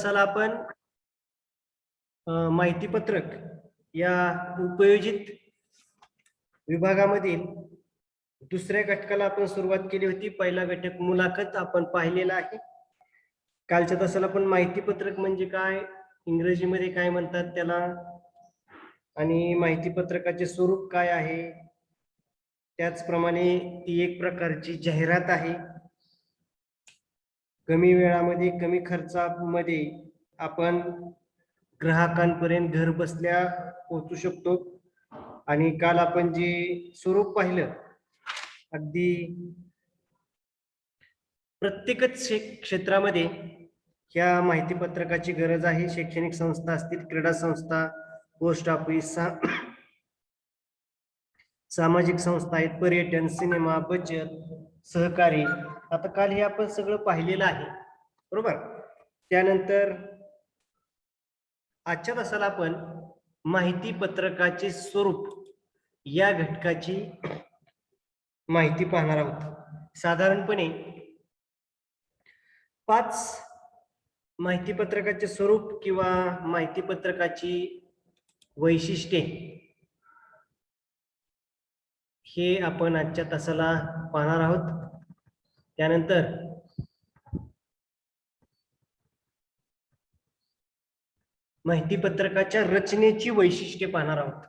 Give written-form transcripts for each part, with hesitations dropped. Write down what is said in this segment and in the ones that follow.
तासाला आपण माहिती पत्रक या उपयोजित विभागामधील दुसऱ्या घटकाला आपण सुरुवात केली होती. पहिला घटक मुलाखत आपण पाहिलेला आहे. कालच्या तासाला आपण माहिती पत्रक म्हणजे काय, इंग्रजीमध्ये काय म्हणतात त्याला, आणि माहिती पत्रकाचे स्वरूप काय आहे, त्याचप्रमाणे ती एक प्रकारची जाहिरात आहे. कमी वेळामध्ये कमी खर्चामध्ये आपण ग्राहकांपर्यंत घर बसल्या पोहोचू शकतो. आणि काल आपण जे स्वरूप पाहिलं, अगदी प्रत्येकच क्षेत्रामध्ये ह्या माहिती पत्रकाची गरज आहे. शैक्षणिक संस्था असतील, क्रीडा संस्था, पोस्ट ऑफिस, सामाजिक संस्था आहेत, पर्यटन, सिनेमा, बचत, सहकारी. आता काल हे आपण सगळं पाहिलेलं आहे, बरोबर. त्यानंतर आजच्या तासाला आपण माहिती पत्रकाचे स्वरूप या घटकाची माहिती पाहणार आहोत. साधारणपणे 5 माहिती पत्रकाचे स्वरूप किंवा माहिती पत्रकाची वैशिष्ट्ये हे आपण आजच्या तासाला पाहणार आहोत. त्यानंतर माहिती पत्रकाच्या रचनेची वैशिष्ट्ये पाहणार आहोत.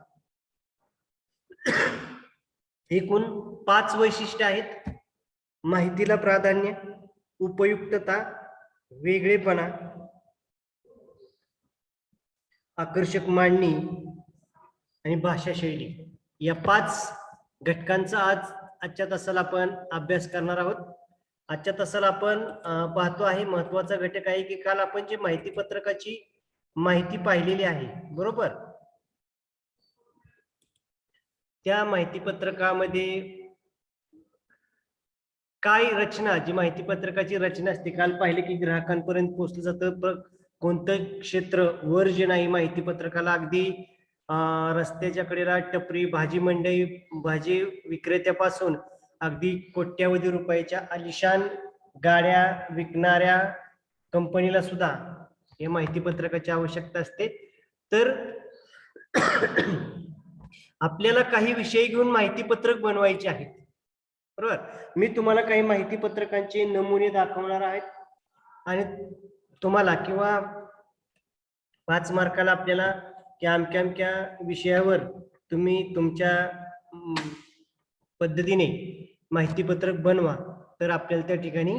एकूण 5 वैशिष्ट्ये आहेत. माहितीला प्राधान्य, उपयुक्तता, वेगळेपणा, आकर्षक मांडणी आणि भाषा शैली. या 5 घटकांचा आजच्या तासाला आपण अभ्यास करणार आहोत. आजच्या तासाला आपण पाहतो आहे महत्वाचा घटक आहे की काल आपण जी माहिती पत्रकाची माहिती पाहिलेली आहे, बरोबर, त्या माहिती पत्रकामध्ये काय रचना, जी माहिती पत्रकाची रचना असते, काल पाहिले की ग्राहकांपर्यंत पोहोचलं जातं. कोणतं क्षेत्र वर्ज्य नाही माहिती पत्रकाला. अगदी रस्त्याच्या कडेला टपरी, भाजी मंडई, भाजी विक्रेत्यापासून अगदी कोट्यावधी रुपयाच्या आलिशान गाड्या विकणाऱ्या कंपनीला सुद्धा हे माहिती पत्रकाची आवश्यकता असते. तर आपल्याला काही विषय घेऊन माहिती पत्रक बनवायचे आहेत, बरोबर. मी तुम्हाला काही माहिती पत्रकांचे नमुने दाखवणार आहेत आणि तुम्हाला किंवा 5 मार्काला आपल्याला की अमक्या अमक्या विषयावर तुम्ही तुमच्या पद्धतीने माहिती पत्रक बनवा. तर आपल्याला त्या ठिकाणी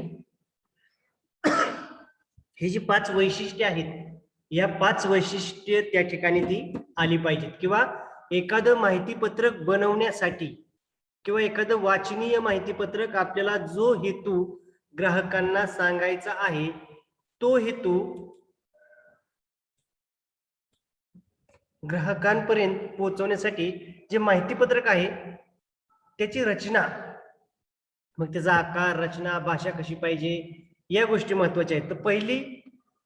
ही जी 5 वैशिष्ट्ये आहेत, या 5 वैशिष्ट्ये त्या ठिकाणी ती आली पाहिजेत. किंवा एखादं माहिती पत्रक बनवण्यासाठी किंवा एखादं वाचनीय माहिती पत्रक, आपल्याला जो हेतू ग्राहकांना सांगायचा आहे तो हेतू ग्राहकांपर्यंत पोहोचवण्यासाठी जे माहिती पत्रक आहे त्याची रचना, मग त्याचा आकार, रचना, भाषा कशी पाहिजे, या गोष्टी महत्वाच्या आहेत. तर पहिली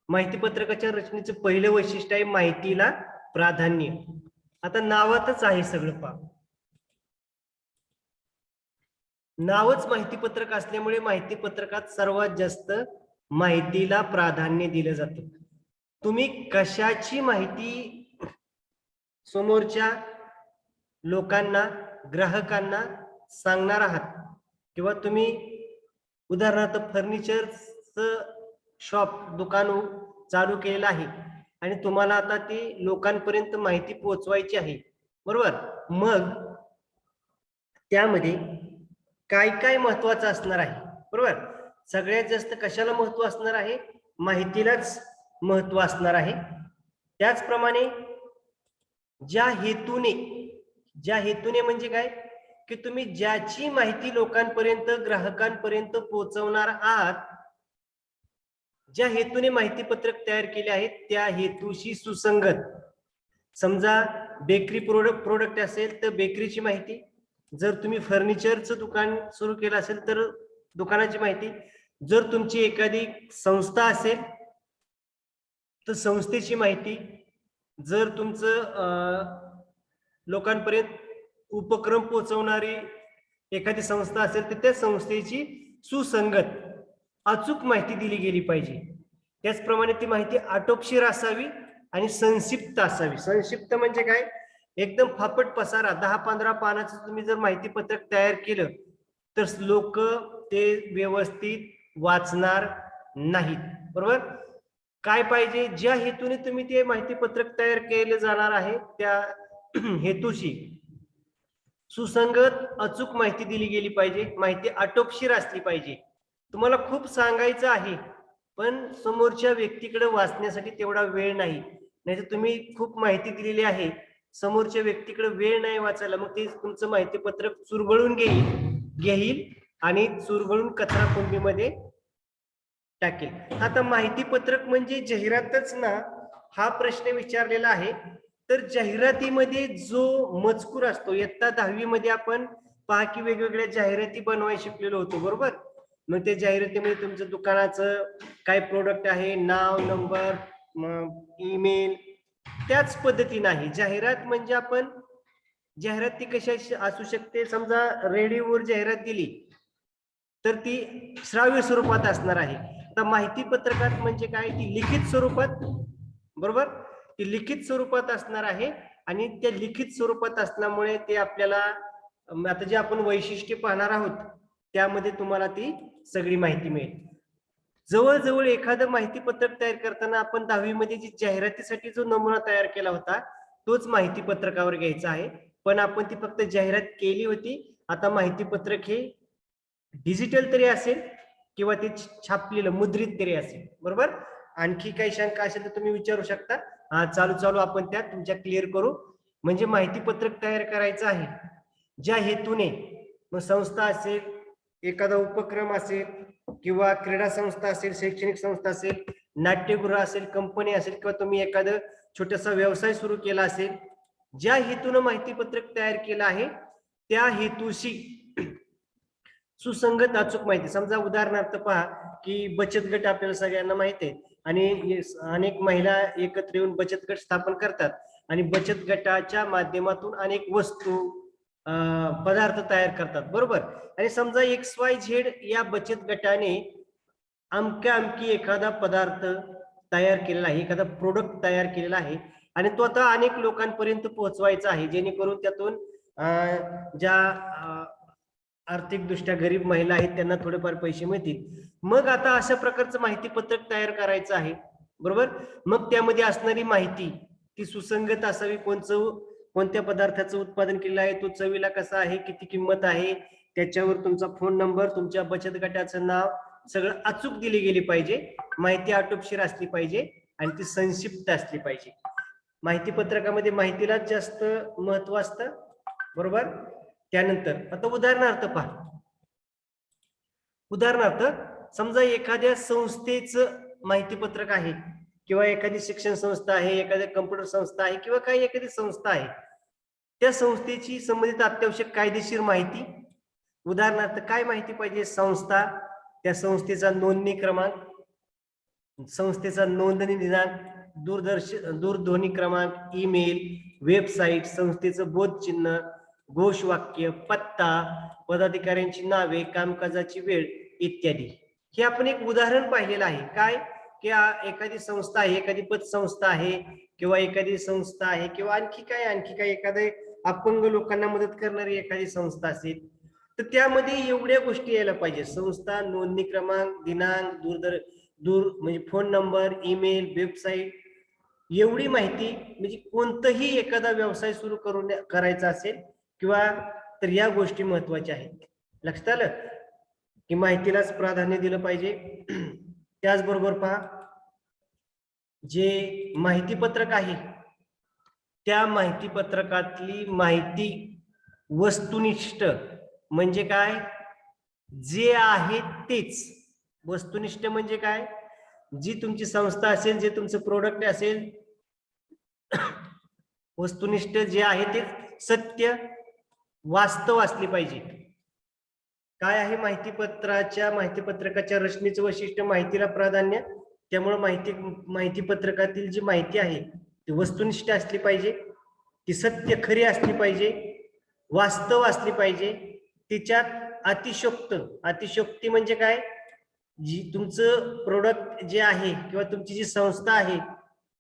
माहिती पत्रकाच्या रचनेचं पहिलं वैशिष्ट्य आहे माहितीला प्राधान्य. आता नावातच आहे सगळं. पहा, नावच माहिती पत्रक असल्यामुळे माहिती पत्रकात सर्वात जास्त माहितीला प्राधान्य दिलं जातं. तुम्ही कशाची माहिती समोरच्या लोकांना, ग्राहकांना सांगणार आहात, किंवा तुम्ही उदाहरणार्थ फर्निचरचं शॉप, दुकान चालू केलेलं आहे आणि तुम्हाला आता ती लोकांपर्यंत माहिती पोहोचवायची आहे, बरोबर. मग त्यामध्ये काय काय महत्वाचं असणार आहे, बरोबर. सगळ्यात जास्त कशाला महत्व असणार आहे? माहितीलाच महत्व असणार आहे. त्याचप्रमाणे ज्या हेतूने म्हणजे काय की तुम्ही ज्याची माहिती लोकांपर्यंत, ग्राहकांपर्यंत पोहोचवणार आहात, ज्या हेतूने माहिती पत्रक तयार केले आहेत त्या हेतूशी सुसंगत. समजा बेकरी प्रोडक्ट असेल तर बेकरीची माहिती, जर तुम्ही फर्निचरचं दुकान सुरू केलं असेल तर दुकानाची माहिती, जर तुमची एखादी संस्था असेल तर संस्थेची माहिती, जर तुमचं लोकांपर्यंत उपक्रम पोहोचवणारी एखादी संस्था असेल तर त्या संस्थेची सुसंगत अचूक माहिती दिली गेली पाहिजे. त्याचप्रमाणे ती माहिती आटोपशीर असावी आणि संक्षिप्त असावी. संक्षिप्त म्हणजे काय, एकदम फापट पसारा 10-15 पानाचं तुम्ही जर माहिती पत्रक तयार केलं तर लोक ते व्यवस्थित वाचणार नाहीत. बरोबर. काय पाहिजे, ज्या हेतूने तुम्ही ते माहिती पत्रक तयार केले जाणार आहे त्या हेतूशी सुसंगत अचूक माहिती दिली गेली पाहिजे. माहिती आटोपशीर असली पाहिजे. तुम्हाला खूप सांगायचं आहे पण समोरच्या व्यक्तीकडे वाचण्यासाठी तेवढा वेळ नाही. नाहीतर तुम्ही खूप माहिती दिलेली आहे, समोरच्या व्यक्तीकडे वेळ नाही वाचायला, मग ते तुमचं माहिती पत्रक चुरगळून घेईल आणि चुरगळून कचरा कुंडीमध्ये टाकेल. आता माहिती पत्रक म्हणजे जाहिरातच ना, हा प्रश्न विचारलेला आहे. तर जाहिरातीमध्ये जो मजकूर असतो, इयत्ता 10वी मध्ये आपण पहा की वेगवेगळ्या जाहिराती बनवायला शिकलेलो होतो. बरोबर. मग ते जाहिरातीमध्ये तुमचं दुकानाचं काय प्रोडक्ट आहे, नाव, नंबर, ईमेल, त्याच पद्धतीने आहे जाहिरात. म्हणजे आपण जाहिरात ती कशी असू शकते, समजा रेडिओवर जाहिरात दिली तर ती श्राव्य स्वरूपात असणार आहे. आता माहिती पत्रकात म्हणजे काय, ती लिखित स्वरूपात. बरोबर. ती लिखित स्वरूपात असणार आहे आणि त्या लिखित स्वरूपात असल्यामुळे ते आपल्याला आता जे आपण वैशिष्ट्ये पाहणार आहोत त्यामध्ये तुम्हाला ती सगळी माहिती मिळेल. जवळजवळ एखादं माहिती पत्रक तयार करताना आपण 10वी मध्ये जी जाहिरातीसाठी जो नमुना तयार केला होता तोच माहिती पत्रकावर घ्यायचा आहे. पण आपण ती फक्त जाहिरात केली होती. आता माहिती पत्रक हे डिजिटल तरी असेल किंवा ते छापलेलं मुद्रित तरी असेल. बरोबर. आणखी काही शंका असेल तर तुम्ही विचारू शकता. चालू आपण त्या तुमच्या क्लिअर करू. म्हणजे माहिती पत्रक तयार करायचं आहे ज्या हेतूने, मग संस्था असेल, एखादा उपक्रम असेल किंवा क्रीडा संस्था असेल, शैक्षणिक संस्था असेल, नाट्यगृह असेल, कंपनी असेल किंवा तुम्ही एखादं छोटासा व्यवसाय सुरू केला असेल, ज्या हेतून माहिती पत्रक तयार केलं आहे त्या हेतूशी सुसंगत अचूक माहिती. समजा उदाहरणार्थ पहा की बचत गट आपल्याला सगळ्यांना माहिती आहे आणि अनेक महिला एकत्र येऊन बचत गट स्थापन करतात आणि बचत गटाच्या माध्यमातून अनेक वस्तू पदार्थ तयार करतात. बरोबर. आणि समजा XYZ या बचत गटाने अमकी एखादा पदार्थ तयार केलेला आहे, एखादा प्रोडक्ट तयार केलेला आहे आणि तो आता अनेक लोकांपर्यंत पोहोचवायचा आहे जेणेकरून त्यातून ज्या आर्थिकदृष्ट्या गरीब महिला आहेत त्यांना थोडेफार पैसे मिळतील. मग आता अशा प्रकारचं माहिती पत्रक तयार करायचं आहे. बरोबर. मग त्यामध्ये असणारी माहिती ती सुसंगत असावी. कोणत्या पदार्थाचं उत्पादन केलेलं आहे, तो चवीला कसा आहे, किती किंमत आहे, त्याच्यावर तुमचा फोन नंबर, तुमच्या बचत गटाचं नाव, सगळं अचूक दिली गेली पाहिजे. माहिती आटोपशीर असली पाहिजे आणि ती संक्षिप्त असली पाहिजे. माहिती पत्रकामध्ये माहितीलाच जास्त महत्व असतं. बरोबर. त्यानंतर आता उदाहरणार्थ पहा. उदाहरणार्थ समजा एखाद्या संस्थेचं माहिती पत्रक आहे किंवा एखादी शिक्षण संस्था आहे, एखादी कम्प्युटर संस्था आहे किंवा काही एखादी संस्था आहे, त्या संस्थेची संबंधित अत्यावश्यक कायदेशीर माहिती. उदाहरणार्थ काय माहिती पाहिजे, संस्था, त्या संस्थेचा नोंदणी क्रमांक, संस्थेचा नोंदणी दिनांक, दूरध्वनी क्रमांक, ईमेल, वेबसाईट, संस्थेचं बोधचिन्ह, घोषवाक्य, पत्ता, पदाधिकाऱ्यांची नावे, कामकाजाची वेळ इत्यादी. हे आपण एक उदाहरण पाहिलेलं आहे. काय की एखादी संस्था आहे, एखादी पतसंस्था आहे किंवा एखादी संस्था आहे किंवा आणखी काय एखादे अपंग लोकांना मदत करणारी एखादी संस्था असेल तर त्यामध्ये एवढ्या गोष्टी यायला पाहिजे. संस्था, नोंदणी क्रमांक, दिनांक, म्हणजे फोन नंबर, ईमेल, वेबसाईट, एवढी माहिती. म्हणजे कोणतंही एखादा व्यवसाय सुरू करायचा असेल किंवा तर या गोष्टी महत्वाच्या आहेत. लक्षात आलं की माहितीलाच प्राधान्य दिलं पाहिजे. त्याचबरोबर पहा, जे माहिती पत्रक आहे त्या माहिती पत्रकातली माहिती वस्तुनिष्ठ म्हणजे काय, जे आहे तेच. वस्तुनिष्ठ म्हणजे काय, जी तुमची संस्था असेल, जे तुमचं प्रोडक्ट असेल, वस्तुनिष्ठ जे आहे ते सत्य वास्तव असली पाहिजे. काय आहे माहिती पत्रकाच्या रचनेचं वैशिष्ट्य, माहितीला प्राधान्य. त्यामुळे माहिती पत्रकातील जी माहिती आहे ती वस्तुनिष्ठ असली पाहिजे, ती सत्य खरी असली पाहिजे, वास्तव असली पाहिजे. तिच्यात अतिशयोक्ती म्हणजे काय, जी तुमचं प्रोडक्ट जे आहे किंवा तुमची जी संस्था आहे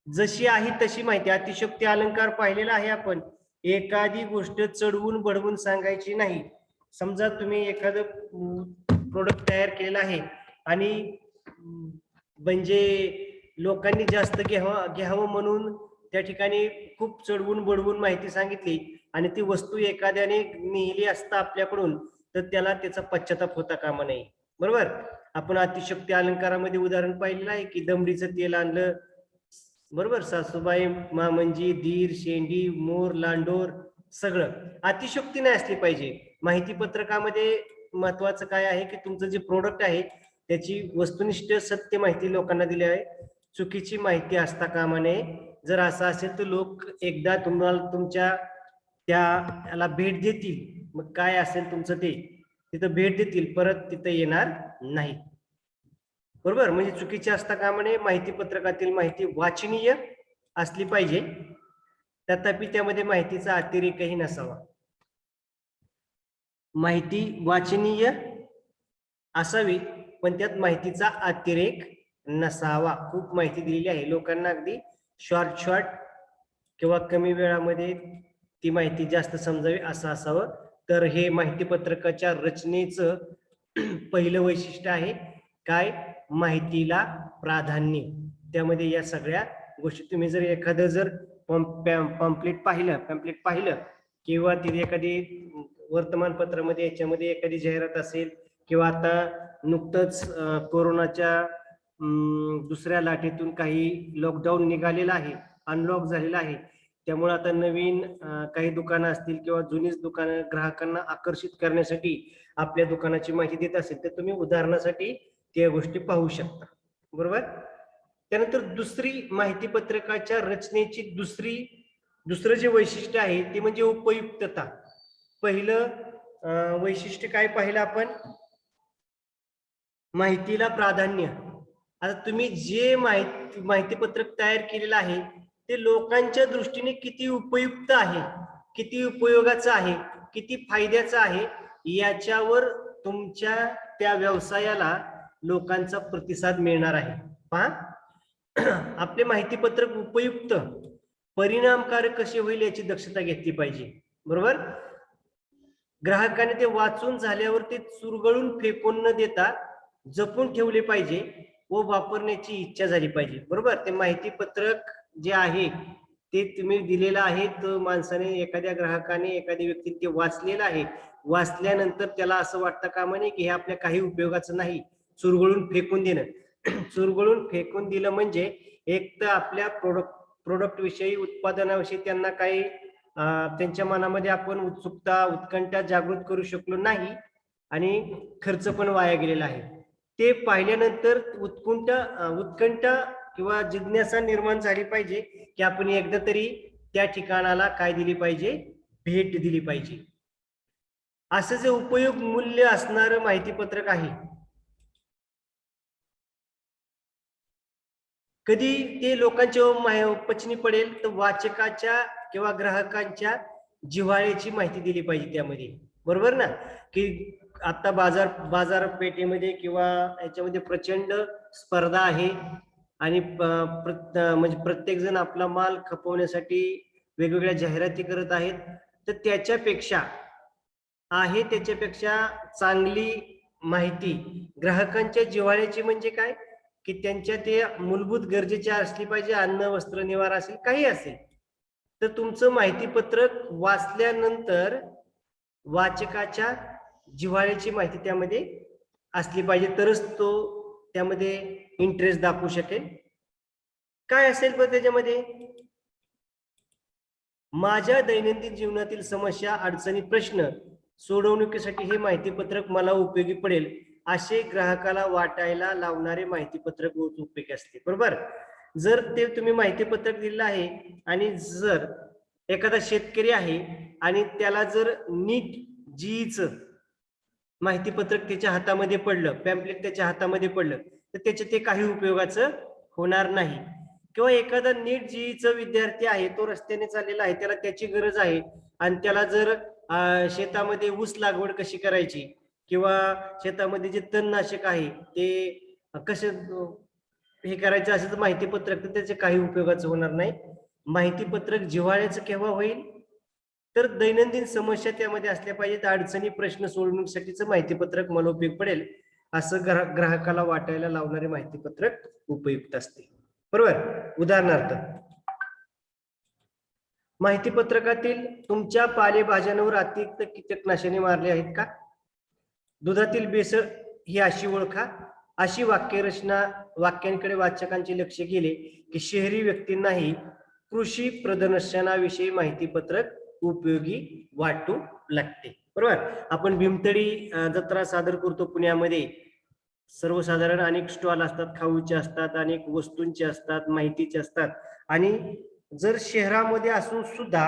जशी आहे तशी माहिती, अतिशयोक्ती अलंकार पाहिलेला आहे आपण. एखादी गोष्ट चढवून बढवून सांगायची नाही. समजा तुम्ही एखादं प्रोडक्ट तयार केलेला आहे आणि म्हणजे लोकांनी जास्त घ्यावं म्हणून त्या ठिकाणी खूप चढवून बढवून माहिती सांगितली आणि ती वस्तू एखाद्याने नेली असता आपल्याकडून, तर त्याला त्याचा पश्चाताप होता कामा नये. बरोबर. आपण अतिशयोक्ती अलंकारामध्ये उदाहरण पाहिलेलं आहे की दमडीचं तेल आणलं, बरोबर, सासूबाई मामंजी धीर शेंडी मोर लांडोर सगळं. अतिशयोक्ती नाही असली पाहिजे. माहिती पत्रकामध्ये महत्वाचं काय आहे की तुमचं जे प्रोडक्ट आहे त्याची वस्तुनिष्ठ सत्य माहिती लोकांना दिली आहे. चुकीची माहिती असता कामा नये. जर असं असेल तर लोक एकदा तुम्हाला तुमच्या त्याला भेट देतील, मग काय असेल तुमचं ते तिथं भेट देतील, परत तिथं येणार नाही. बरोबर. म्हणजे चुकीचे असता कामा नये. माहिती पत्रकातील माहिती वाचनीय असली पाहिजे, तथापि त्यामध्ये माहितीचा अतिरेकही नसावा. माहिती वाचनीय असावी पण त्यात माहितीचा अतिरेक नसावा. खूप माहिती दिलेली आहे लोकांना, अगदी शॉर्ट किंवा कमी वेळामध्ये ती माहिती जास्त समजावी असं असावं. तर हे माहिती पत्रकाच्या रचनेचं पहिलं वैशिष्ट्य आहे काय, माहितीला प्राधान्य. त्यामध्ये या सगळ्या गोष्टी, तुम्ही जर एखादं जर पॅम्पलेट पाहिलं किंवा तिथे एखादी वर्तमानपत्रामध्ये याच्यामध्ये एखादी जाहिरात असेल किंवा आता नुकतंच कोरोनाच्या दुसऱ्या लाटेतून काही लॉकडाऊन निघालेला आहे, अनलॉक झालेला आहे, त्यामुळे आता नवीन काही दुकानं असतील किंवा जुनीच दुकानं ग्राहकांना आकर्षित करण्यासाठी आपल्या दुकानाची माहिती देत असेल तर तुम्ही उदाहरणासाठी त्या गोष्टी पाहू शकता. बरोबर. त्यानंतर दुसरी माहिती पत्रकाच्या रचनेची दुसरं जे वैशिष्ट्य आहे ते म्हणजे उपयुक्तता. पहिलं वैशिष्ट्य काय पाहिलं आपण, माहितीला प्राधान्य. आता तुम्ही जे माहिती पत्रक तयार केलेलं आहे ते लोकांच्या दृष्टीने किती उपयुक्त आहे, किती उपयोगाचं आहे, किती फायद्याचं आहे, याच्यावर तुमच्या त्या व्यवसायाला लोकांचा प्रतिसाद मिळणार आहे. पहा, आपले माहिती पत्रक उपयुक्त परिणामकारक कसे होईल याची दक्षता घेतली पाहिजे. बरोबर. ग्राहकाने ते वाचून झाल्यावर ते चुरगळून फेकून न देता जपून ठेवले पाहिजे व वापरण्याची इच्छा झाली पाहिजे. बरोबर. ते माहिती पत्रक जे आहे ते तुम्ही दिलेलं आहे, तर माणसाने एखाद्या ग्राहकाने एखाद्या व्यक्तीने ते वाचलेलं आहे, वाचल्यानंतर त्याला असं वाटतं कामा नये की हे आपल्या काही उपयोगाचं नाही, चुरगळून फेकून देणं. चुरगळून फेकून दिलं म्हणजे एक तर आपल्या प्रोडक्ट विषयी उत्पादनाविषयी त्यांना काही त्यांच्या मनामध्ये आपण उत्सुकता उत्कंठा जागृत करू शकलो नाही आणि खर्च पण वाया गेलेला आहे. ते पाहिल्यानंतर उत्कंठा किंवा जिज्ञासा निर्माण झाली पाहिजे की आपण एकदा तरी त्या ठिकाणाला काय दिली पाहिजे, भेट दिली पाहिजे. असं जे उपयोग मूल्य असणारं माहिती पत्रक आहे, कधी ते लोकांच्या पचनी पडेल तर वाचकाच्या किंवा ग्राहकांच्या जिव्हाळ्याची माहिती दिली पाहिजे त्यामध्ये. बरोबर ना. की आता बाजारपेठेमध्ये किंवा याच्यामध्ये प्रचंड स्पर्धा आहे आणि म्हणजे प्रत्येक जण आपला माल खपवण्यासाठी वेगवेगळ्या जाहिराती करत आहेत, तर त्याच्यापेक्षा चांगली माहिती ग्राहकांच्या जिव्हाळ्याची म्हणजे काय की त्यांच्या ते मूलभूत गरजेच्या असली पाहिजे, अन्न वस्त्र निवारा असेल काही असेल, तर तुमचं माहिती पत्रक वाचल्यानंतर वाचकाच्या जिव्हाळ्याची माहिती त्यामध्ये असली पाहिजे, तरच तो त्यामध्ये इंटरेस्ट दाखवू शकेल. काय असेल पण त्याच्यामध्ये, माझ्या दैनंदिन जीवनातील समस्या अडचणी प्रश्न सोडवणुकीसाठी हे माहिती पत्रक मला उपयोगी पडेल असे ग्राहकाला वाटायला लावणारे माहिती पत्रक उपयोगी असते. बरोबर. जर ते तुम्ही माहिती पत्रक दिलेलं आहे आणि जर एखादा शेतकरी आहे आणि त्याला जर नीट जीच माहिती पत्रक त्याच्या हातामध्ये पडलं, पॅम्पलेट त्याच्या हातामध्ये पडलं, तर त्याचे ते काही उपयोगाचं होणार नाही. किंवा एखादा नीट जीईचा विद्यार्थी आहे, तो रस्त्याने चाललेला आहे, त्याला त्याची गरज आहे आणि त्याला जर शेतामध्ये ऊस लागवड कशी करायची किंवा शेतामध्ये जे तणनाशक आहे ते कसं हे करायचं असेल तर माहिती पत्रक तर त्याचे काही उपयोगाचं होणार नाही. माहिती पत्रक जिव्हाळ्याचं केव्हा होईल तर दैनंदिन समस्या त्यामध्ये असल्या पाहिजेत, अडचणी प्रश्न सोडवण्यासाठीच माहिती पत्रक मला उपयोग पडेल असं ग्राहकाला वाटायला लावणारे माहिती पत्रक उपयुक्त असते. बरोबर. उदाहरणार्थ माहिती पत्रकातील तुमच्या पालेभाज्यांवर अतिरिक्त कीटकनाशके मारले आहेत का, दुधातील भेसळ ही अशी ओळखा. अशी वाक्यरचना वाक्यांकडे वाचकांचे लक्ष गेले की शहरी व्यक्तींनाही कृषी प्रदर्शनाविषयी माहिती पत्रक उपयोगी वाटू लागते. बरोबर. आपण भीमतडी जत्रा सादर करतो पुण्यामध्ये. सर्वसाधारण अनेक स्टॉल असतात, खाऊचे असतात, अनेक वस्तूंचे असतात, माहितीचे असतात. आणि जर शहरामध्ये असून सुद्धा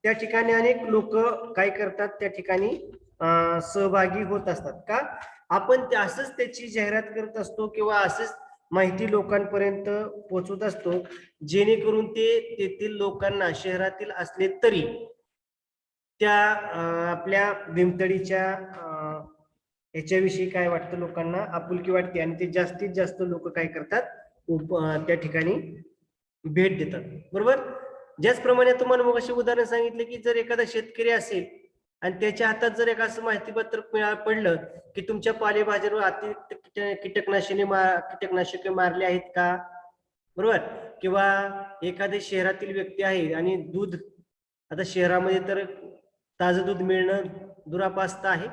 त्या ठिकाणी अनेक लोक काय करतात, त्या ठिकाणी सहभागी होत असतात का, आपण असंच त्याची जाहिरात करत असतो किंवा असंच माहिती लोकांपर्यंत पोहोचवत असतो जेणेकरून ते तेथील लोकांना शहरातील असले तरी त्या आपल्या भीमतडीच्या याच्याविषयी काय वाटतं, लोकांना आपुलकी वाटते आणि ते जास्तीत जास्त लोक काय करतात, त्या ठिकाणी भेट देतात. बरोबर. ज्याचप्रमाणे तुम्हाला मग असे उदाहरण सांगितले की जर एखादा शेतकरी असेल आणि त्याच्या हातात जर एक असं माहिती पत्रक पडलं की तुमच्या पालेभाज्यांवर अतिरिक्त कीटकनाशके मारले आहेत का. बरोबर. किंवा एखाद्या शहरातील व्यक्ती आहे आणि दूध, आता शहरामध्ये तर ताजं दूध मिळणं दुरापास्त आहे,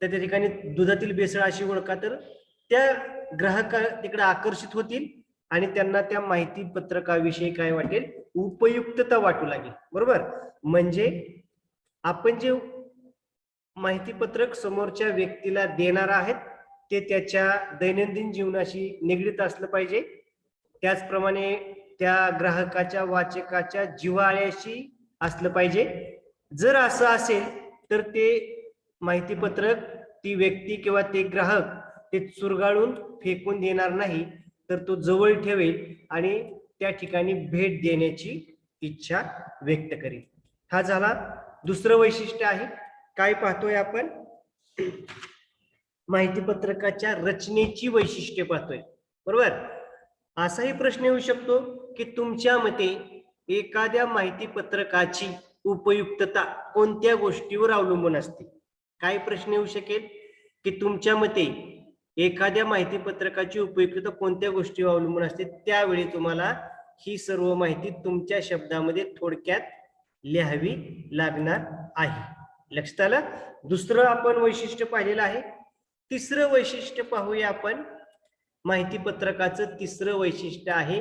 तर त्या ठिकाणी दुधातील भेसळ अशी ओळखा तर त्या ग्राहक तिकडे आकर्षित होतील आणि त्यांना त्या माहिती पत्रकाविषयी काय वाटेल, उपयुक्तता वाटू लागेल. बरोबर. म्हणजे आपण जे माहिती पत्रक समोरच्या व्यक्तीला देणार आहेत ते त्याच्या दैनंदिन जीवनाशी निगडीत असलं पाहिजे. त्याचप्रमाणे त्या ग्राहकाच्या वाचकाच्या जिव्हाळ्याशी असलं पाहिजे. जर असं असेल तर ते माहिती पत्रक ती व्यक्ती किंवा ते ग्राहक ते चुरगाळून फेकून देणार नाही, तर तो जवळ ठेवेल आणि त्या ठिकाणी भेट देण्याची इच्छा व्यक्त करेल. हा झाला दुसरं वैशिष्ट्य आहे. काय पाहतोय आपण, माहिती पत्रकाच्या रचनेची वैशिष्ट्ये पाहतोय. बरोबर. असाही प्रश्न येऊ शकतो की तुमच्या मते एखाद्या माहिती पत्रकाची उपयुक्तता कोणत्या गोष्टीवर अवलंबून असते. काय प्रश्न येऊ शकेल की तुमच्या मते एखाद्या माहिती पत्रकाची उपयुक्तता कोणत्या गोष्टीवर अवलंबून असते. त्यावेळी तुम्हाला ही सर्व माहिती तुमच्या शब्दामध्ये थोडक्यात लिहावी लागणार आहे. लक्षात आलं. दुसरं आपण वैशिष्ट्य पाहिलेलं आहे. तिसरं वैशिष्ट्य पाहूया आपण. माहिती पत्रकाचं तिसरं वैशिष्ट्य आहे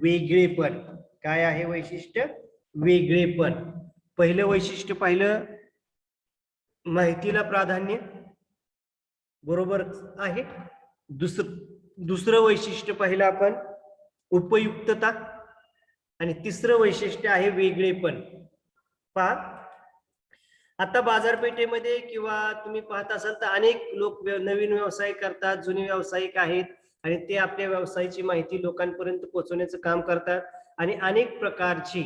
वेगळेपण. काय आहे वैशिष्ट्य, वेगळेपण. पहिलं वैशिष्ट्य पाहिलं माहितीला प्राधान्य, बरोबर आहे. दुसरं वैशिष्ट्य पाहिलं आपण उपयुक्तता आणि तिसरं वैशिष्ट्य आहे वेगळेपण. पहा, आता बाजारपेठेमध्ये किंवा तुम्ही पाहत असाल तर अनेक लोक नवीन व्यवसाय करतात, जुने व्यावसायिक आहेत आणि ते आपल्या व्यवसायाची माहिती लोकांपर्यंत पोहोचवण्याचं काम करतात आणि अनेक प्रकारची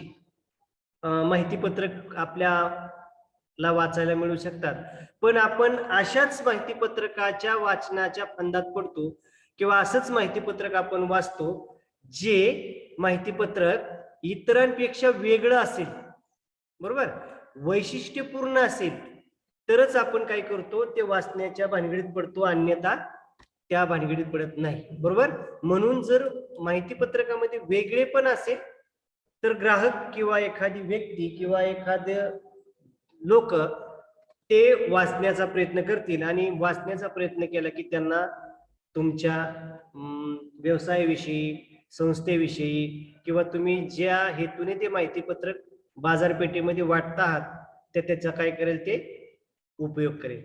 माहिती पत्रक आपल्याला वाचायला मिळू शकतात. पण आपण अशाच माहिती पत्रकाच्या वाचनाच्या फंदात पडतो किंवा असंच माहिती पत्रक आपण वाचतो जे माहिती पत्रक इतरांपेक्षा वेगळं असेल, बरोबर, वैशिष्ट्यपूर्ण असेल, तरच आपण काय करतो, ते वाचण्याच्या भानगडीत पडतो, अन्यथा त्या भानगडीत पडत नाही. बरोबर. म्हणून जर माहिती पत्रकामध्ये वेगळेपण असेल तर ग्राहक किंवा एखादी व्यक्ती किंवा एखादे लोक ते वाचण्याचा प्रयत्न करतील आणि वाचण्याचा प्रयत्न केला की त्यांना तुमच्या व्यवसायाविषयी, संस्थेविषयी किंवा तुम्ही ज्या हेतूने ते माहिती पत्रक बाजारपेठेमध्ये वाटत आहात ते त्याचा काय करेल, ते उपयोग करेल.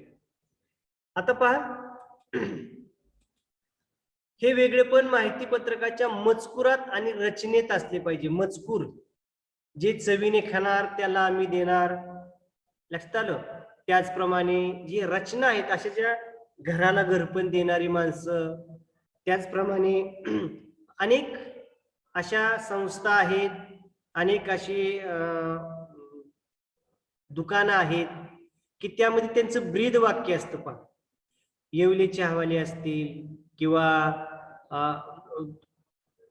आता पहा, हे वेगळेपण माहिती पत्रकाच्या मजकुरात आणि रचनेत असले पाहिजे. मजकूर जे चवीने खाणार त्याला आम्ही देणार, लक्षात आलं. त्याचप्रमाणे जी रचना आहेत अशा ज्या घराला घरपण देणारी माणसं, त्याचप्रमाणे अनेक अशा संस्था आहेत, अनेक अशी दुकानं आहेत की त्यामध्ये त्यांचं ब्रीद वाक्य असतं. पहा, येवले चहावाले असतील किंवा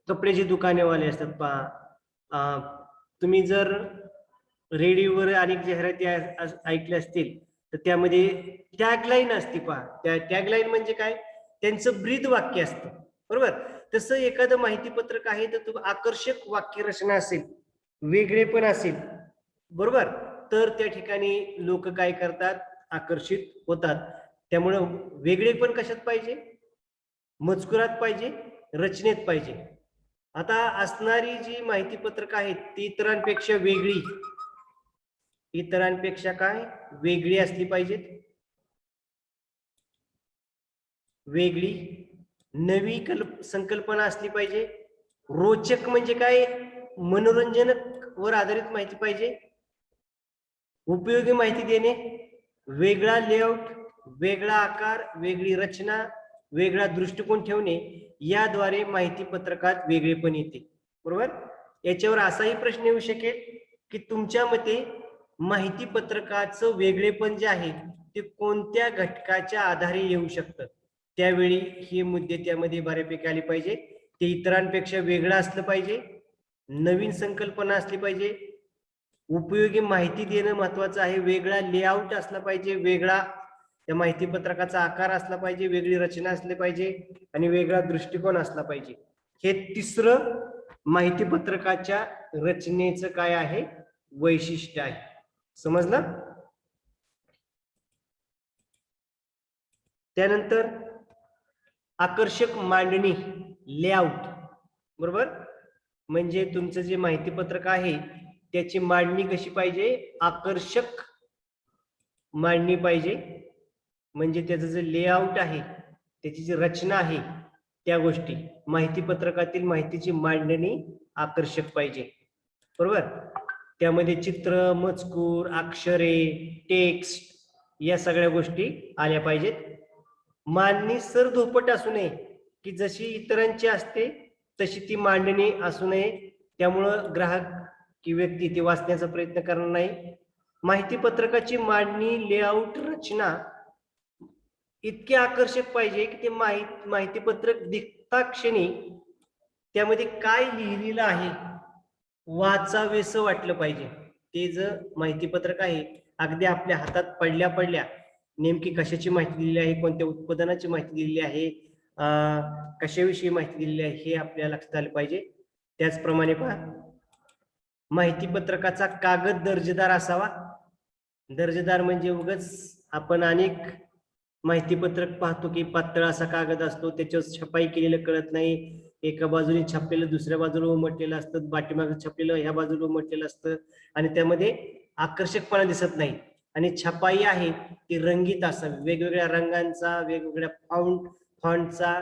कपड्याची दुकानेवाले असतात पहा, तुम्ही जर रेडिओवर अनेक जाहिराती ऐकल्या असतील तर त्यामध्ये टॅगलाईन असते पहा. त्या टॅगलाईन म्हणजे काय, त्यांचं ब्रीद वाक्य असतं, बरोबर. तसं एखादं माहिती पत्रक आहे तर तुम्ही आकर्षक वाक्यरचना असेल, वेगळे पण असेल, बरोबर, तर त्या ठिकाणी लोक काय करतात, आकर्षित होतात. त्यामुळं वेगळे पण कशात पाहिजे, मजकुरात पाहिजे, रचनेत पाहिजे. आता असणारी जी माहिती पत्रक आहेत ती इतरांपेक्षा वेगळी, इतरांपेक्षा काय वेगळी असली पाहिजेत, वेगळी, नवी संकल्पना असली पाहिजे, रोचक म्हणजे काय, मनोरंजनक वर आधारित माहिती पाहिजे, उपयोगी माहिती देणे, वेगळा लेआउट, वेगळा आकार, वेगळी रचना, वेगळा दृष्टिकोन ठेवणे, याद्वारे माहिती पत्रकात वेगळेपण येते, बरोबर. याच्यावर असाही प्रश्न येऊ शकेल की तुमच्या मते माहिती पत्रकाचं वेगळेपण जे आहे ते कोणत्या घटकाच्या आधारे येऊ शकतं, त्यावेळी हे मुद्दे त्यामध्ये बऱ्यापैकी आले पाहिजे. ते इतरांपेक्षा वेगळं असलं पाहिजे, नवीन संकल्पना असली पाहिजे, उपयोगी माहिती देणं महत्वाचं आहे, वेगळा लेआउट असला पाहिजे, वेगळा त्या माहिती पत्रकाचा आकार असला पाहिजे, वेगळी रचना असली पाहिजे आणि वेगळा दृष्टिकोन असला पाहिजे. हे तिसरं माहिती पत्रकाच्या रचनेचं काय आहे, वैशिष्ट्य आहे. समजलं. त्यानंतर आकर्षक मांडणी, लेआउट, बरोबर. म्हणजे तुमचं जे माहिती पत्रक आहे त्याची मांडणी कशी पाहिजे, आकर्षक मांडणी पाहिजे. म्हणजे त्याचं जे लेआउट आहे, त्याची जी रचना आहे, त्या गोष्टी माहिती पत्रकातील माहितीची मांडणी आकर्षक पाहिजे, बरोबर. त्यामध्ये चित्र, मजकूर, अक्षरे, टेक्स्ट या सगळ्या गोष्टी आल्या पाहिजेत. मांडणी सरधोपट असू नये, की जशी इतरांची असते तशी ती मांडणी असू नये, त्यामुळं ग्राहक की व्यक्ती ती वाचण्याचा प्रयत्न करणार नाही. माहिती पत्रकाची मांडणी, लेआउट, रचना इतके आकर्षक पाहिजे की ते माहिती पत्रक दिसता क्षणी त्यामध्ये काय लिहिलेलं आहे वाचावेसं वाटलं पाहिजे. ते जर माहिती पत्रक आहे अगदी आपल्या हातात पडल्या पडल्या नेमकी कशाची माहिती दिलेली आहे, कोणत्या उत्पादनाची माहिती दिलेली आहे, कशाविषयी माहिती दिलेली आहे हे आपल्याला लक्षात आलं पाहिजे. त्याचप्रमाणे पहा, माहिती पत्रकाचा कागद दर्जेदार असावा. दर्जेदार म्हणजे उगाच आपण अनेक माहिती पत्रक पाहतो की पातळ असा कागद असतो, त्याच्यावर छपाई केलेलं कळत नाही, एका बाजूने छापलेलं दुसऱ्या बाजूला उमटलेलं असतं, पाठीमागे छापलेलं ह्या बाजूला उमटलेलं असतं आणि त्यामध्ये आकर्षकपणा दिसत नाही. आणि छपाई आहे ती रंगीत असावी, वेगवेगळ्या रंगांचा, वेगवेगळ्या फॉन्टचा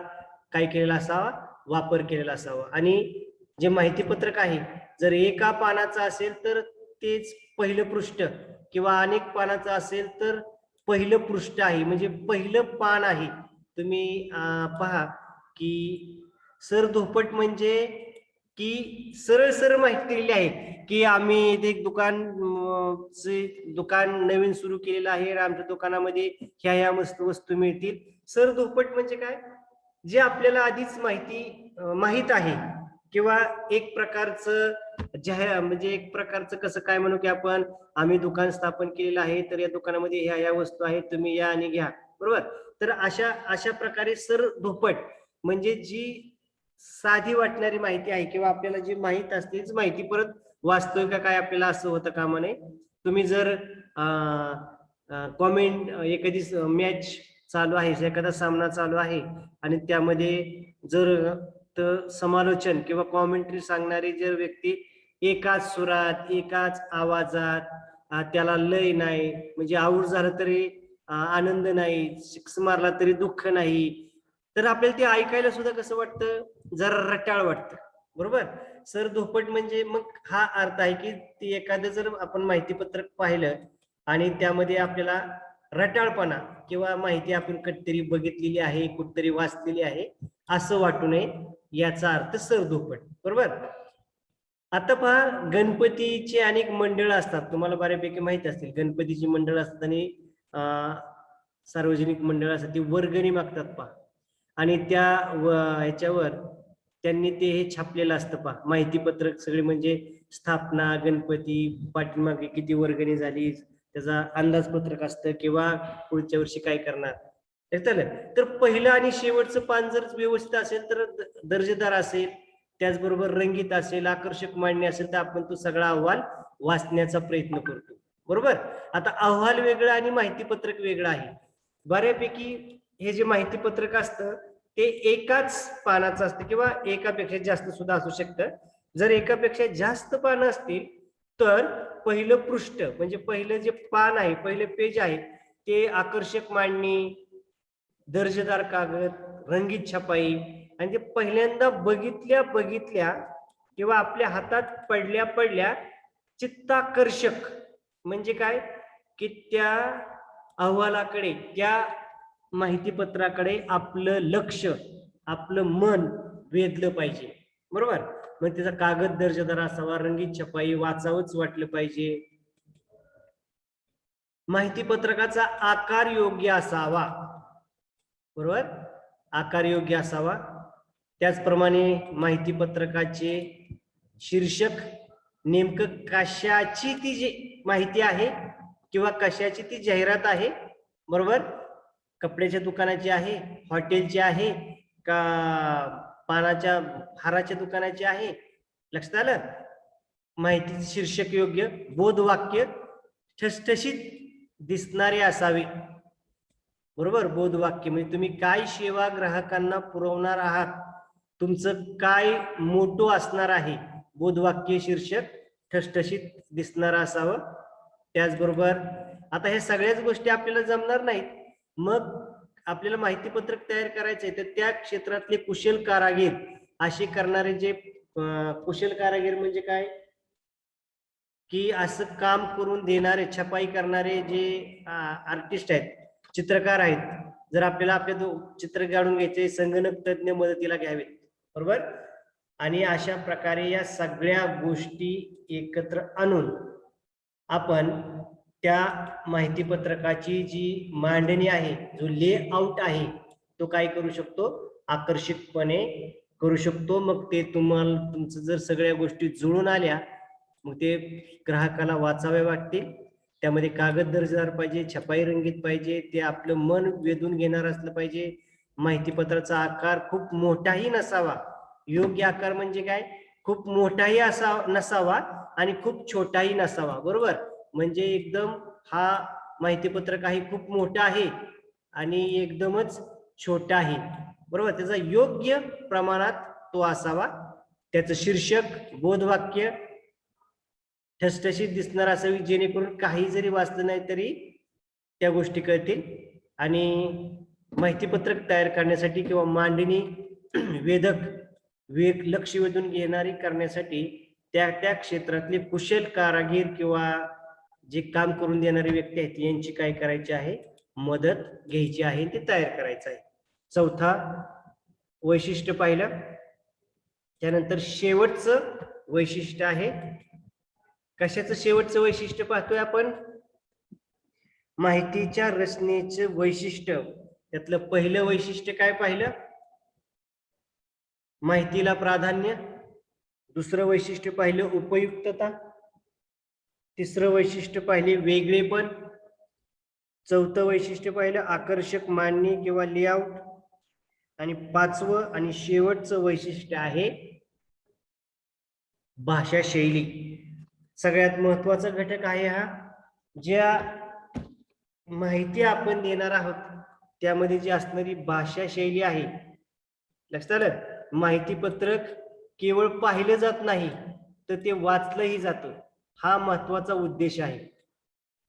काय केलेला असावा, वापर केलेला असावा. आणि जे माहिती पत्रक आहे जर एका पानाचं असेल तर तेच पहिलं पृष्ठ, किंवा अनेक पानाचं असेल तर पहिलं पृष्ठ आहे म्हणजे पहिलं पान आहे. तुम्ही पहा की सरधोपट म्हणजे की सरळ सरळ माहिती दिलेली आहे की आम्ही इथे एक दुकान नवीन सुरू केलेलं आहे, आमच्या दुकानामध्ये ह्या ह्या वस्तू मिळतील. सरधोपट म्हणजे काय, जे आपल्याला आधीच माहित आहे, किंवा एक प्रकारचं म्हणजे एक प्रकारचं कसं काय म्हणू की आपण आम्ही दुकान स्थापन केलेलं आहे तर या दुकानामध्ये ह्या ह्या वस्तू आहेत, तुम्ही या आणि घ्या, बरोबर. तर अशा अशा प्रकारे सरधोपट म्हणजे जी साधी वाटणारी माहिती आहे किंवा आपल्याला जी माहित असते तीच माहिती परत वाचतोय का काय आपल्याला असं होतं कामा नये. तुम्ही जर कॉमेंट, एखादी मॅच चालू आहे, एखादा सामना चालू आहे आणि त्यामध्ये जर समालोचन किंवा कॉमेंट्री सांगणारी जर व्यक्ती एकाच सुरात, एकाच आवाजात, त्याला लय नाही, म्हणजे आऊट झालं तरी आनंद नाही, सिक्स मारला तरी दुःख नाही, तर आपल्याला ते ऐकायला सुद्धा कसं वाटतं, जरा रटाळ वाटतं, बरोबर. सरधोपट म्हणजे मग हा अर्थ आहे की ती एखादं जर आपण माहितीपत्रक पाहिलं आणि त्यामध्ये आपल्याला रटाळपणा किंवा माहिती आपण कधीतरी बघितलेली आहे, कुठतरी वाचलेली आहे असं वाटू नये, याचा अर्थ सरधोपट, बरोबर. आता पहा, गणपतीची अनेक मंडळ असतात, तुम्हाला बऱ्यापैकी माहित असतील. गणपतीची मंडळ असतात आणि सार्वजनिक मंडळ असतात, ती वर्गणी मागतात पहा. आणि त्या ह्याच्यावर त्यांनी ते हे छापलेलं असतं पहा, माहिती पत्रक सगळे म्हणजे स्थापना, गणपती, पाठीमागे किती वर्गणी झाली, त्याचा अंदाजपत्रक असतं किंवा पुढच्या वर्षी काय करणार. तर पहिलं आणि शेवटचं पान जर व्यवस्थित असेल तर दर्जेदार असेल, त्याचबरोबर रंगीत असेल, आकर्षक मांडणी असेल, तर आपण तो सगळा अहवाल वाचण्याचा प्रयत्न करतो. बरोबर. आता अहवाल वेगळा आणि माहिती पत्रक वेगळं आहे. बऱ्यापैकी हे जे माहिती पत्रक असतं ते एकाच पानाचं असतं किंवा एकापेक्षा जास्त सुद्धा असू शकतं. जर एकापेक्षा जास्त पानं असतील तर पहिलं पृष्ठ म्हणजे पहिलं जे पान आहे, पहिलं पेज आहे, ते आकर्षक मांडणी, दर्जेदार कागद, रंगीत छपाई आणि ते पहिल्यांदा बघितल्या किंवा आपल्या हातात पडल्या चित्ताकर्षक म्हणजे काय की त्या अहवालाकडे, त्या माहितीपत्राकडे आपलं लक्ष, आपलं मन वेधलं पाहिजे. बरोबर. मग त्याचा कागद दर्जेदार असावा, रंगीत छपाई, वाचावंच वाटलं पाहिजे. माहिती पत्रकाचा आकार योग्य असावा. बरोबर. आकार योग्य असावा. त्याचप्रमाणे माहिती पत्रकाचे शीर्षक नेमकं कशाची ती जी माहिती आहे किंवा कशाची ती जाहिरात आहे. बरोबर. कपड्याच्या दुकानाची आहे, हॉटेलची आहे का पानाच्या हाराच्या दुकानाची आहे. लक्षात आलं. माहितीचे शीर्षक योग्य, बोधवाक्य ठसठशीत दिसणारे असावे. बरोबर. बोधवाक्य म्हणजे तुम्ही काय सेवा ग्राहकांना पुरवणार आहात, तुमचं काय मोटो असणार आहे. बोधवाक्य शीर्षक ठसठशीत दिसणारं असावं. त्याचबरोबर आता हे सगळ्याच गोष्टी आपल्याला जमणार नाहीत. मग आपल्याला माहिती पत्रक तयार करायचंय तर त्या क्षेत्रातले कुशल कारागीर, असे करणारे जे कुशल कारागीर म्हणजे काय की असं काम करून देणारे, छपाई करणारे जे आर्टिस्ट आहेत, चित्रकार आहेत, जर आपल्याला आपले चित्र काढून घ्यायचे, संगणक तज्ञ मदतीला घ्यावेत. बरोबर. आणि अशा प्रकारे या सगळ्या गोष्टी एकत्र आणून आपण त्या माहिती पत्रकाची जी मांडणी आहे, जो लेआउट आहे, तो काय करू शकतो, आकर्षकपणे करू शकतो. मग ते तुम्हाला तुमचं जर सगळ्या गोष्टी जुळून आल्या मग ते ग्राहकाला वाचावे वाटतील. त्यामध्ये कागद दर्जेदार पाहिजे, छपाई रंगीत पाहिजे, ते आपलं मन वेधून घेणार असलं पाहिजे. माहितीपत्राचा आकार खूप मोठाही नसावा. योग्य आकार म्हणजे काय, खूप मोठाही नसावा आणि खूप छोटाही नसावा. बरोबर. म्हणजे एकदम हा माहितीपत्रक आहे खूप मोठा आहे आणि एकदमच छोटा आहे. बरोबर. त्याचा योग्य प्रमाणात तो असावा. त्याचं शीर्षक, बोधवाक्य ठसठशीत दिसणार असावी, जेणेकरून काही जरी वाचलं नाही तरी त्या गोष्टी कळतील. आणि माहितीपत्रक तयार करण्यासाठी किंवा मांडणी लक्ष वेधून घेणारी करण्यासाठी त्या त्या क्षेत्रातले कुशल कारागीर किंवा जे काम करून देणारे व्यक्ती आहेत यांची काय करायची आहे, मदत घ्यायची आहे, ते तयार करायचं आहे. चौथा वैशिष्ट्य पाहिलं. त्यानंतर शेवटचं वैशिष्ट्य आहे, कशाचं शेवटचं वैशिष्ट्य पाहतोय आपण, माहितीच्या रचनेचे वैशिष्ट्य. त्यातलं पहिलं वैशिष्ट्य काय पाहिलं, माहितीला प्राधान्य. दुसरं वैशिष्ट्य पाहिलं उपयुक्तता. तिसरं वैशिष्ट्य पाहिले वेगळेपण. चौथं वैशिष्ट्य पाहिलं आकर्षक मांडणी किंवा लेआउट. आणि पाचवं आणि शेवटचं वैशिष्ट्य आहे भाषा शैली. सगळ्यात महत्वाचा घटक आहे हा. ज्या माहिती आपण देणार आहोत त्यामध्ये जी असणारी भाषा शैली आहे. लक्षात आलं. माहिती पत्रक केवळ पाहिलं जात नाही तर ते वाचलंही जातं. हा महत्वाचा उद्देश आहे.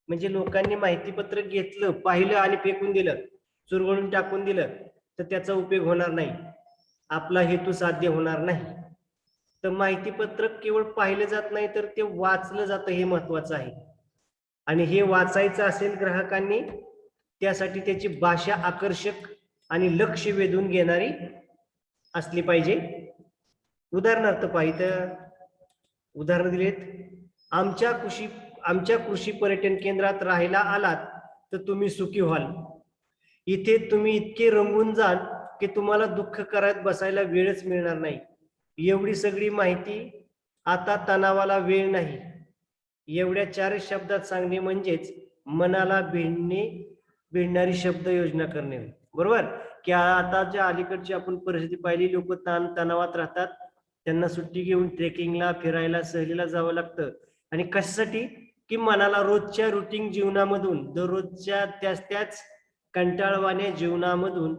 म्हणजे लोकांनी माहिती पत्रक घेतलं, पाहिलं आणि फेकून दिलं, चुरगळून टाकून दिलं तर त्याचा उपयोग होणार नाही, आपला हेतू साध्य होणार नाही. तर माहिती पत्रक केवळ पाहिलं जात नाही तर ते वाचलं जातं, हे महत्वाचं आहे. आणि हे वाचायचं असेल ग्राहकांनी, त्यासाठी त्याची भाषा आकर्षक आणि लक्ष वेधून घेणारी असली पाहिजे. उदाहरणार्थ पाहिजे, उदाहरण दिलेत, आमच्या कृषी पर्यटन केंद्रात राहायला आलात तर तुम्ही सुखी व्हाल. इथे तुम्ही इतके रंगून जाल की तुम्हाला दुःख करत बसायला वेळच मिळणार नाही. एवढी सगळी माहिती. आता तणावाला वेळ नाही, एवढ्या 4 शब्दात सांगणे म्हणजेच मनाला भिडणारी शब्द योजना करणे. बरोबर की आता ज्या अलीकडची आपण परिस्थिती पाहिली, लोक तणावात राहतात, त्यांना सुट्टी घेऊन ट्रेकिंगला, फिरायला, सहलीला जावं लागतं. आणि कशासाठी? की मनाला रोजच्या रुटीन जीवनामधून, दररोजच्या त्याच कंटाळवाण्या जीवनामधून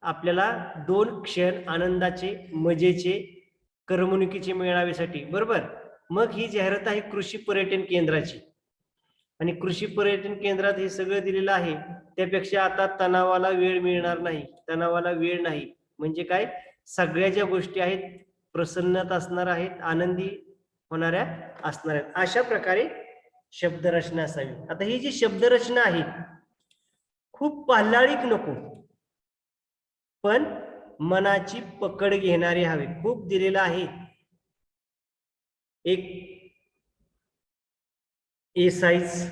आपल्याला 2 क्षण आनंदाचे, मजेचे, करमणुकीचे मिळावेसाठी. बरोबर. मग ही जाहिरात आहे कृषी पर्यटन केंद्राची. आणि कृषी पर्यटन केंद्रात हे सगळं दिलेलं आहे. त्यापेक्षा आता तणावाला वेळ मिळणार नाही. तणावाला वेळ नाही म्हणजे काय? सगळ्या ज्या गोष्टी आहेत प्रसन्नता असणार आहेत, आनंदी होणाऱ्या असणार आहेत. अशा प्रकारे शब्दरचना असावी. आता ही जी शब्दरचना आहे खूप पाल्लाळिक नको, पण मनाची पकड घेणारी हवी. खूप दिलेलं आहे. एक ए साईज.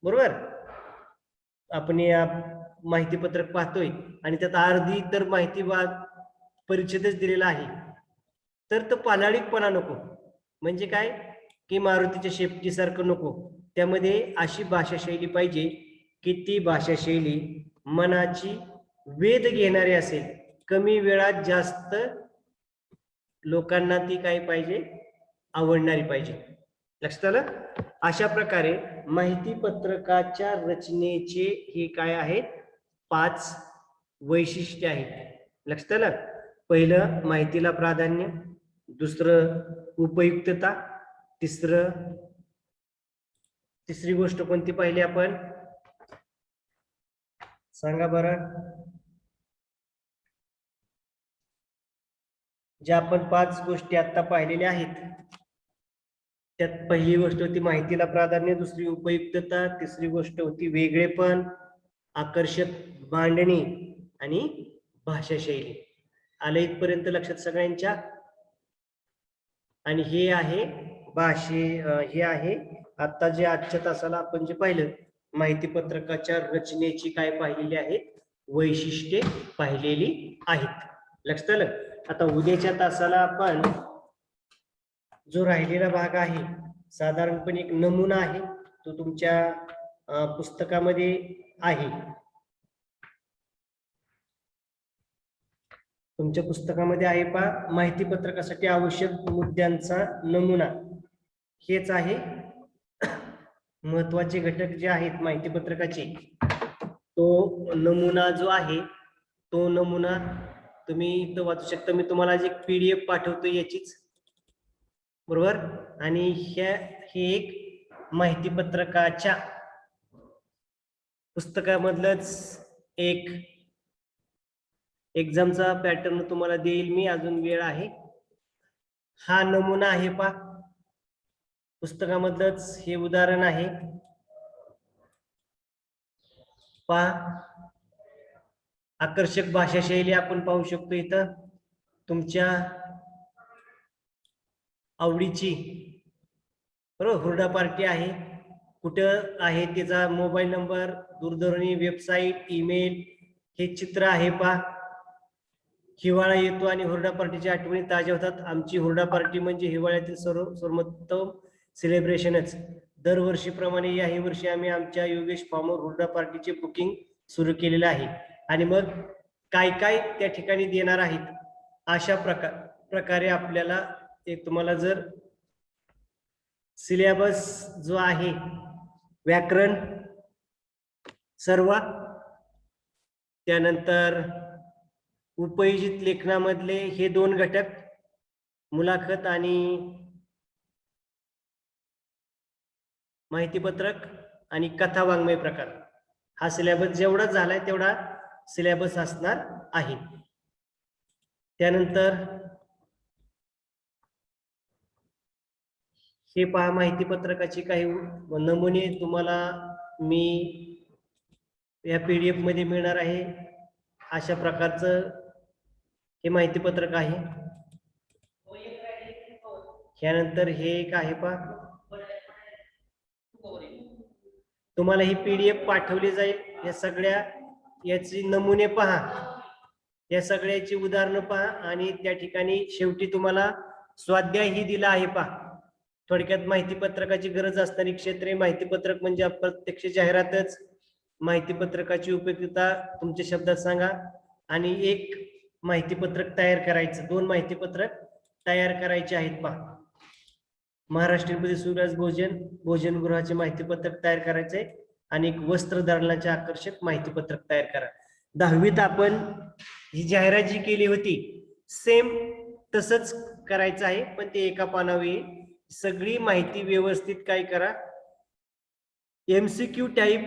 बरोबर. आपण या माहिती पत्रक पाहतोय आणि त्यात अर्धी तर माहिती परिच्छेदच दिलेला आहे. तर तो पालाळिकपणा नको. म्हणजे काय? की मारुतीच्या शेपटी सारखं नको. त्यामध्ये अशी भाषाशैली पाहिजे की ती भाषाशैली मनाची वेध घेणारी असेल. कमी वेळात जास्त लोकांना ती काय पाहिजे? आवडणारी पाहिजे. लक्षात आलं? अशा प्रकारे माहिती पत्रकाच्या रचनेचे हे काय आहेत? 5 वैशिष्ट्य आहेत. लक्षात आलं? पहिलं माहितीला प्राधान्य, दुसरं उपयुक्तता, तिसरी गोष्ट कोणती पाहिली आपण? सांगा बरं. ज्या आपण 5 गोष्टी आता पाहिलेल्या आहेत त्यात पहिली गोष्ट होती माहितीला प्राधान्य, दुसरी उपयुक्तता, तिसरी गोष्ट होती वेगळेपण, आकर्षक मांडणी आणि भाषाशैली. आलं इथपर्यंत लक्षात सगळ्यांच्या? आणि हे आहे हे आहे आता जे आजच्या तासाला आपण जे पाहिलं माहिती पत्रकाच्या रचनेची काय पाहिलेली आहेत? वैशिष्ट्ये पाहिलेली आहेत. लक्षात आलं? आता उद्याच्या तासाला आपण जो राहिलेला भाग आहे साधारणपणे एक नमुना आहे, तो तुमच्या पुस्तकामध्ये आहे. तुमच्या पुस्तकामध्ये आहे पहा, माहिती पत्रकासाठी आवश्यक मुद्द्यांचा नमुना. हेच आहे महत्वाचे घटक जे आहेत माहिती पत्रकाचे. तो नमुना जो आहे तो नमुना तुम्ही इथं वाचू शकता. मी तुम्हाला एक PDF पाठवतो याचीच. बरोबर. आणि हे एक माहिती पत्रकाच्या पुस्तकामधलंच एक एक्झामचा पॅटर्न तुम्हाला देईल मी, अजून वेळ आहे. हा नमुना आहे पहा, पुस्तकामधलंच हे उदाहरण आहे पहा. आकर्षक भाषाशैली आपण पाहू शकतो इथं. तुमच्या आवडीची बरोबर हुरडा पार्टी आहे, कुठं आहे त्याचा मोबाईल नंबर, दूरध्वनी, वेबसाईट, ईमेल, हे चित्र आहे पहा. हिवाळा येतो आणि हुरडा पार्टीच्या आठवणी ताज्या होतात. आमची हुरडा पार्टी म्हणजे हिवाळ्यातील सर्वोत्तम सेलिब्रेशनच. दरवर्षीप्रमाणे याही वर्षी आम्ही आमच्या योगेश फार्मवर हुरडा पार्टीचे बुकिंग सुरू केलेले आहे. आणि मग काय काय त्या ठिकाणी देणार आहेत. अशा प्रकारे आपल्याला एक तुम्हाला जर सिलेबस जो आहे व्याकरण सर्व, त्यानंतर उपयोजित लेखनामधले हे 2 घटक, मुलाखत आणि माहितीपत्रक आणि कथा वाङ्मय प्रकार, हा सिलेबस जेवढा झालाय तेवढा सिलेबस असणार आहे. त्यानंतर हे पहा माहिती पत्रकाची काही नमुने तुम्हाला मी या PDF मध्ये मिळणार आहे. अशा प्रकारचं हे माहिती पत्रक आहे. त्यानंतर हे एक आहे पहा, तुम्हाला ही PDF पाठवली जाईल. या सगळ्या याची नमुने पहा. या सगळ्याची उदाहरणं पहा आणि त्या ठिकाणी शेवटी तुम्हाला स्वाध्याय ही दिला आहे पहा. थोडक्यात माहिती पत्रकाची गरज असणारी क्षेत्रे, माहिती पत्रक म्हणजे अप्रत्यक्ष जाहिरातच, माहिती पत्रकाची उपयुक्तता तुमच्या शब्दात सांगा आणि एक माहिती पत्रक तयार करायचं, 2 माहिती पत्रक तयार करायचे आहेत पहा. महाराष्ट्रीय सूर्यास भोजनगृहाचे माहिती पत्रक तयार करायचंय आणि एक वस्त्रधारणाचे आकर्षक माहिती पत्रक तयार करा. 10वीत आपण ही जाहिरात जी केली होती सेम तसंच करायचं आहे, पण ते एका पानावर सगळी माहिती व्यवस्थित काय करा, MCQ टाईप